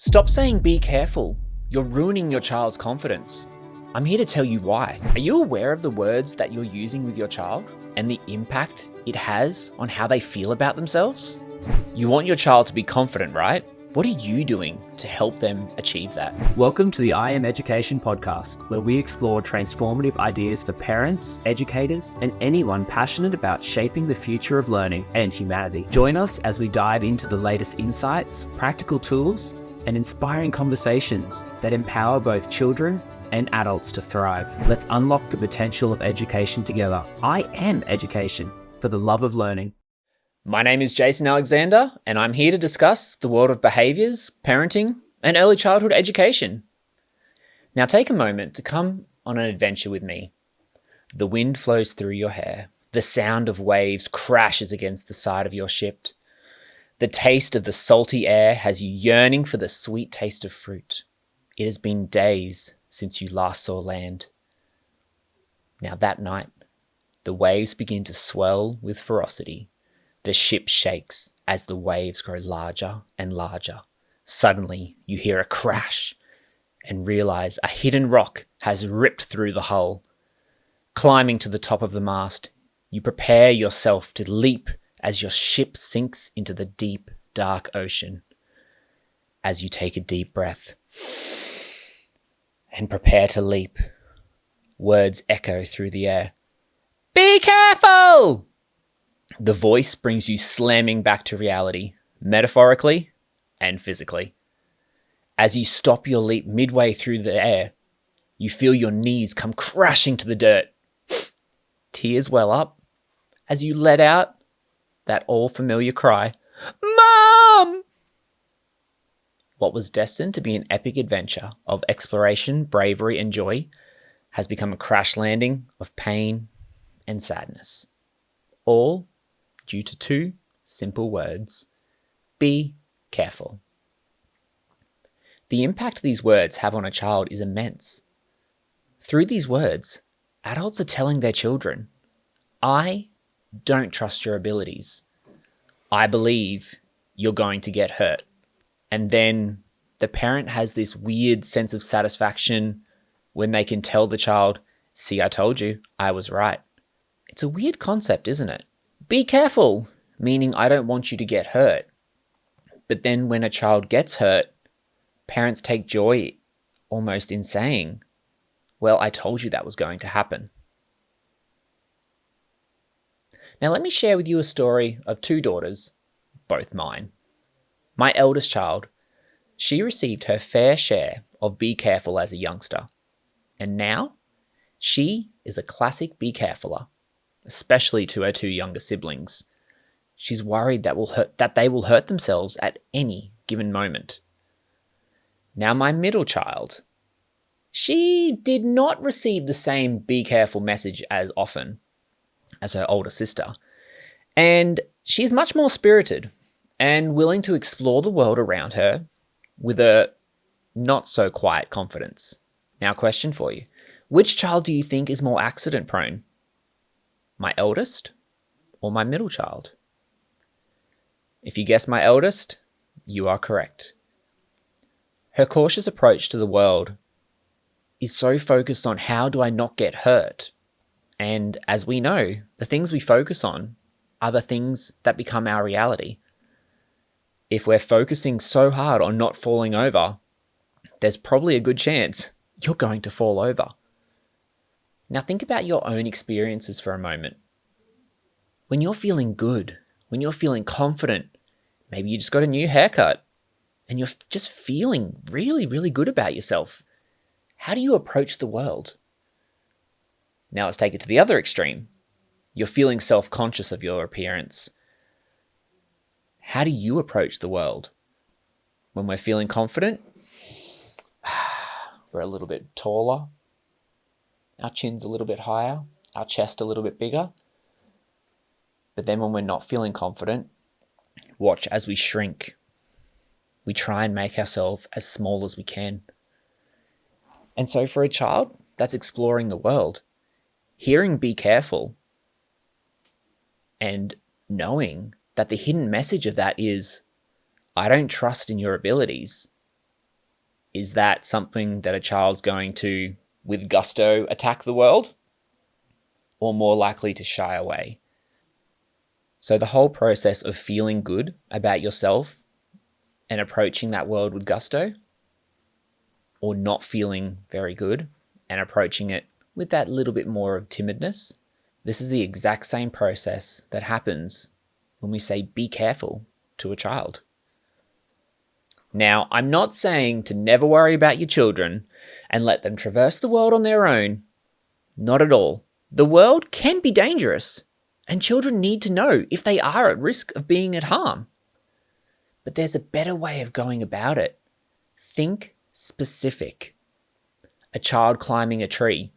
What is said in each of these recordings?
Stop saying be careful. You're ruining your child's confidence. I'm here to tell you why. Are you aware of the words that you're using with your child and the impact it has on how they feel about themselves? You want your child to be confident, right? What are you doing to help them achieve that? Welcome to the I Am Education podcast, where we explore transformative ideas for parents, educators, and anyone passionate about shaping the future of learning and humanity. Join us as we dive into the latest insights, practical tools, and inspiring conversations that empower both children and adults to thrive. Let's unlock the potential of education together. I am education for the love of learning. My name is Jason Alexander, and I'm here to discuss the world of behaviours, parenting, and early childhood education. Now take a moment to come on an adventure with me. The wind flows through your hair. The sound of waves crashes against the side of your ship. The taste of the salty air has you yearning for the sweet taste of fruit. It has been days since you last saw land. Now that night, the waves begin to swell with ferocity. The ship shakes as the waves grow larger and larger. Suddenly, you hear a crash and realize a hidden rock has ripped through the hull. Climbing to the top of the mast, you prepare yourself to leap as your ship sinks into the deep, dark ocean. As you take a deep breath and prepare to leap, words echo through the air. Be careful! The voice brings you slamming back to reality, metaphorically and physically. As you stop your leap midway through the air, you feel your knees come crashing to the dirt. Tears well up as you let out that all-familiar cry, Mom! What was destined to be an epic adventure of exploration, bravery, and joy has become a crash landing of pain and sadness. All due to two simple words: be careful. The impact these words have on a child is immense. Through these words, adults are telling their children, I don't trust your abilities. I believe you're going to get hurt. And then the parent has this weird sense of satisfaction when they can tell the child, see, I told you, I was right. It's a weird concept, isn't it? Be careful, meaning I don't want you to get hurt. But then when a child gets hurt, parents take joy almost in saying, well, I told you that was going to happen. Now let me share with you a story of two daughters, both mine. My eldest child, she received her fair share of be careful as a youngster. And now she is a classic be carefuler, especially to her two younger siblings. She's worried that they will hurt themselves at any given moment. Now my middle child, she did not receive the same be careful message as often as her older sister. And she's much more spirited and willing to explore the world around her with a not so quiet confidence. Now, question for you. Which child do you think is more accident prone? My eldest or my middle child? If you guess my eldest, you are correct. Her cautious approach to the world is so focused on how do I not get hurt? And as we know, the things we focus on are the things that become our reality. If we're focusing so hard on not falling over, there's probably a good chance you're going to fall over. Now think about your own experiences for a moment. When you're feeling good, when you're feeling confident, maybe you just got a new haircut and you're just feeling really, really good about yourself. How do you approach the world? Now let's take it to the other extreme. You're feeling self-conscious of your appearance. How do you approach the world? When we're feeling confident, we're a little bit taller, our chin's a little bit higher, our chest a little bit bigger. But then when we're not feeling confident, watch as we shrink. We try and make ourselves as small as we can. And so for a child that's exploring the world, hearing be careful and knowing that the hidden message of that is, I don't trust in your abilities, Is that something that a child's going to, with gusto, attack the world, or more likely to shy away? So the whole process of feeling good about yourself and approaching that world with gusto, or not feeling very good and approaching it with that little bit more of timidness, this is the exact same process that happens when we say be careful to a child. Now, I'm not saying to never worry about your children and let them traverse the world on their own. Not at all. The world can be dangerous, and children need to know if they are at risk of being at harm. But there's a better way of going about it. Think specific. A child climbing a tree.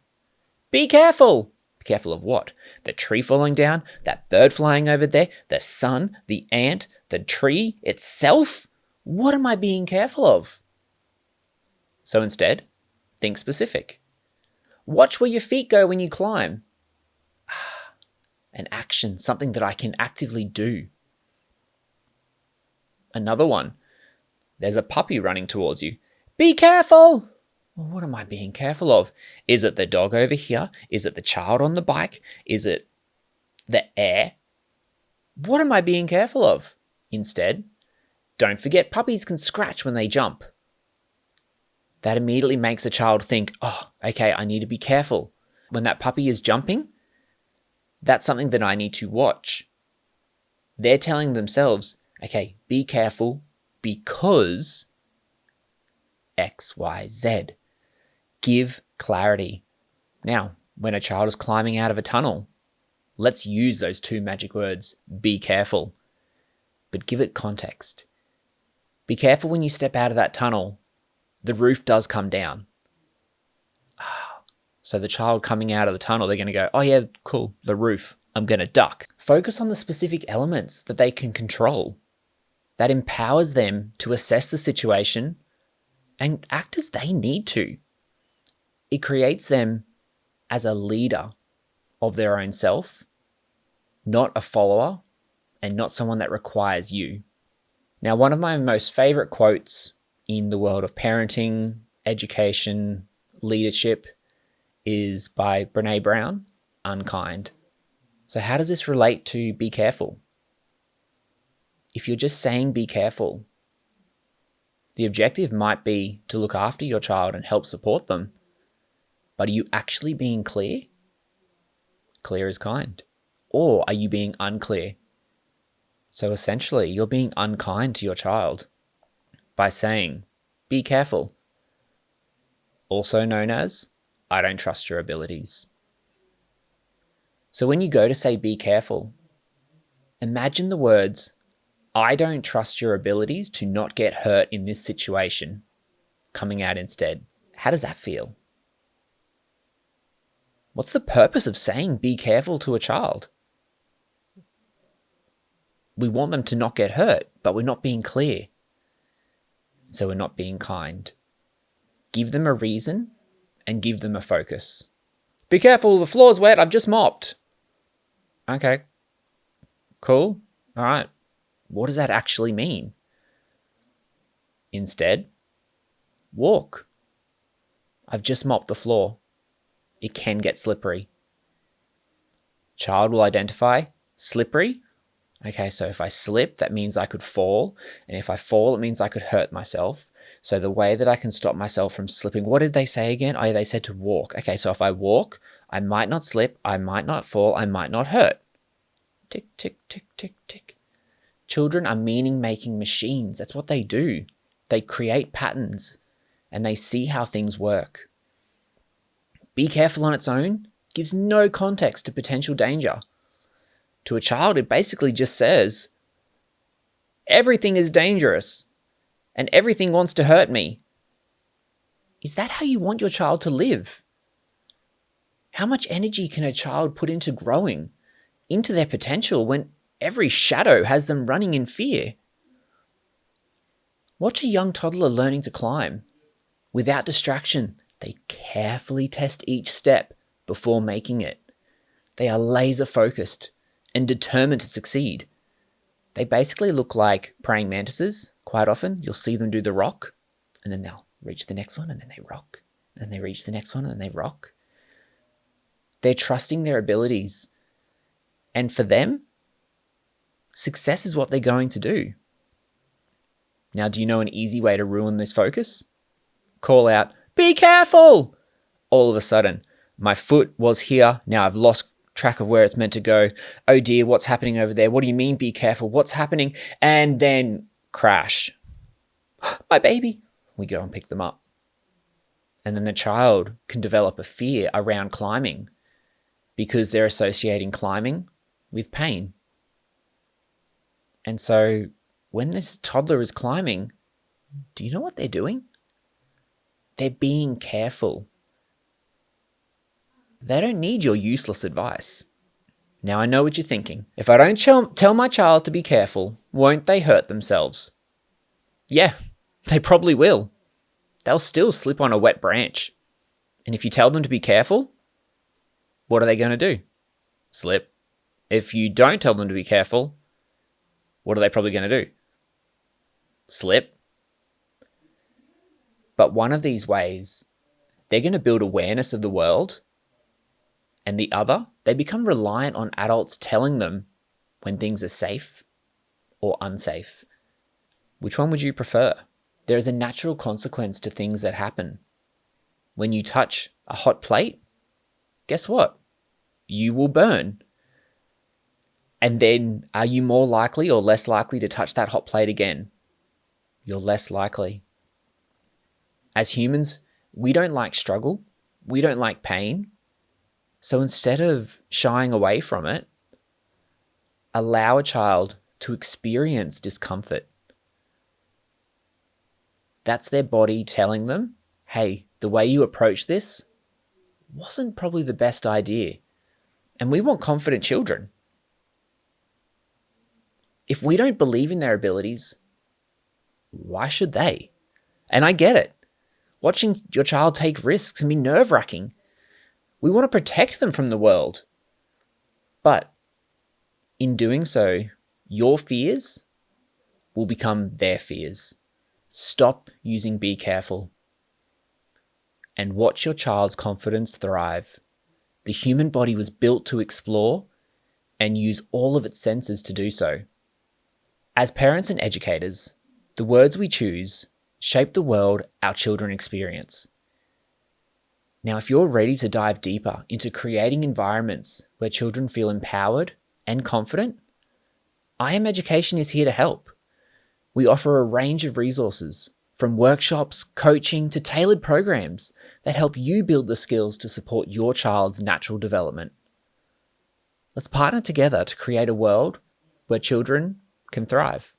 Be careful! Be careful of what? The tree falling down? That bird flying over there? The sun? The ant? The tree itself? What am I being careful of? So instead, think specific. Watch where your feet go when you climb. An action, something that I can actively do. Another one. There's a puppy running towards you. Be careful! Well, what am I being careful of? Is it the dog over here? Is it the child on the bike? Is it the air? What am I being careful of? Instead, don't forget puppies can scratch when they jump. That immediately makes a child think, oh, okay, I need to be careful. When that puppy is jumping, that's something that I need to watch. They're telling themselves, okay, be careful because X, Y, Z. Give clarity. Now, when a child is climbing out of a tunnel, let's use those two magic words, be careful, but give it context. Be careful when you step out of that tunnel, the roof does come down. So the child coming out of the tunnel, they're going to go, oh yeah, cool, the roof, I'm going to duck. Focus on the specific elements that they can control. That empowers them to assess the situation and act as they need to. It creates them as a leader of their own self, not a follower and not someone that requires you. Now, one of my most favorite quotes in the world of parenting, education, leadership is by Brené Brown, Unkind. So how does this relate to be careful? If you're just saying be careful, the objective might be to look after your child and help support them. But are you actually being clear? Clear is kind. Or are you being unclear? So essentially, you're being unkind to your child by saying, be careful. Also known as, I don't trust your abilities. So when you go to say be careful, imagine the words, I don't trust your abilities to not get hurt in this situation, coming out instead. How does that feel? What's the purpose of saying be careful to a child? We want them to not get hurt, but we're not being clear. So we're not being kind. Give them a reason and give them a focus. Be careful, the floor's wet, I've just mopped. Okay, cool. All right. What does that actually mean? Instead, walk. I've just mopped the floor. It can get slippery. Child will identify slippery. Okay, so if I slip, that means I could fall. And if I fall, it means I could hurt myself. So the way that I can stop myself from slipping, what did they say again? Oh, they said to walk. Okay, so if I walk, I might not slip, I might not fall, I might not hurt. Tick, tick, tick, tick, tick. Children are meaning-making machines. That's what they do. They create patterns and they see how things work. Be careful on its own gives no context to potential danger. To a child, it basically just says, everything is dangerous and everything wants to hurt me. Is that how you want your child to live? How much energy can a child put into growing, into their potential when every shadow has them running in fear? Watch a young toddler learning to climb. Without distraction, they carefully test each step before making it. They are laser focused and determined to succeed. They basically look like praying mantises. Quite often, you'll see them do the rock, and then they'll reach the next one, and then they rock. And they reach the next one, and they rock. They're trusting their abilities. And for them, success is what they're going to do. Now, do you know an easy way to ruin this focus? Call out, "Be careful!" All of a sudden, my foot was here. Now I've lost track of where it's meant to go. Oh dear, what's happening over there? What do you mean, be careful? What's happening? And then crash. My baby. We go and pick them up. And then the child can develop a fear around climbing because they're associating climbing with pain. And so when this toddler is climbing, do you know what they're doing? They're being careful. They don't need your useless advice. Now I know what you're thinking. If I don't tell my child to be careful, won't they hurt themselves? Yeah, they probably will. They'll still slip on a wet branch. And if you tell them to be careful, what are they going to do? Slip. If you don't tell them to be careful, what are they probably going to do? Slip. But one of these ways, they're going to build awareness of the world, and the other, they become reliant on adults telling them when things are safe or unsafe. Which one would you prefer? There is a natural consequence to things that happen. When you touch a hot plate, guess what? You will burn. And then are you more likely or less likely to touch that hot plate again? You're less likely. As humans, we don't like struggle. We don't like pain. So instead of shying away from it, allow a child to experience discomfort. That's their body telling them, hey, the way you approach this wasn't probably the best idea. And we want confident children. If we don't believe in their abilities, why should they? And I get it. Watching your child take risks can be nerve-wracking. We want to protect them from the world. But in doing so, your fears will become their fears. Stop using be careful and watch your child's confidence thrive. The human body was built to explore and use all of its senses to do so. As parents and educators, the words we choose shape the world our children experience. Now, if you're ready to dive deeper into creating environments where children feel empowered and confident, I Am Education is here to help. We offer a range of resources, from workshops, coaching, to tailored programs that help you build the skills to support your child's natural development. Let's partner together to create a world where children can thrive.